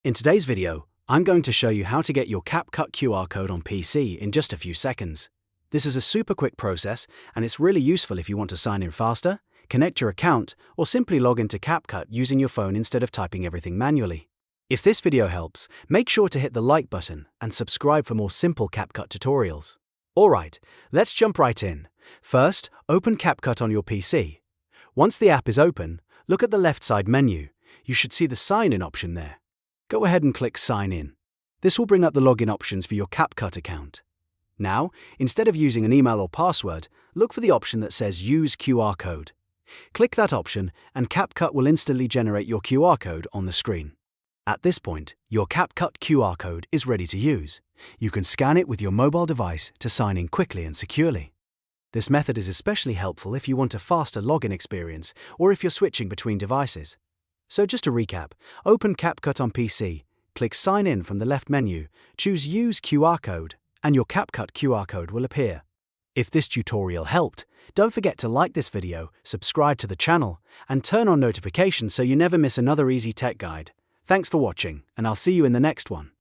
In today's video, I'm going to show you how to get your CapCut QR code on PC in just a few seconds. This is a super quick process, and it's really useful if you want to sign in faster, connect your account, or simply log into CapCut using your phone instead of typing everything manually. If this video helps, make sure to hit the like button and subscribe for more simple CapCut tutorials. Alright, let's jump right in. First, open CapCut on your PC. Once the app is open, look at the left side menu. You should see the Sign In option there. Go ahead and click Sign In. This will bring up the login options for your CapCut account. Now, instead of using an email or password, look for the option that says Use QR code. Click that option and CapCut will instantly generate your QR code on the screen. At this point, your CapCut QR code is ready to use. You can scan it with your mobile device to sign in quickly and securely. This method is especially helpful if you want a faster login experience or if you're switching between devices. So just to recap, open CapCut on PC, click Sign In from the left menu, choose Use QR code, and your CapCut QR code will appear. If this tutorial helped, don't forget to like this video, subscribe to the channel, and turn on notifications so you never miss another easy tech guide. Thanks for watching, and I'll see you in the next one.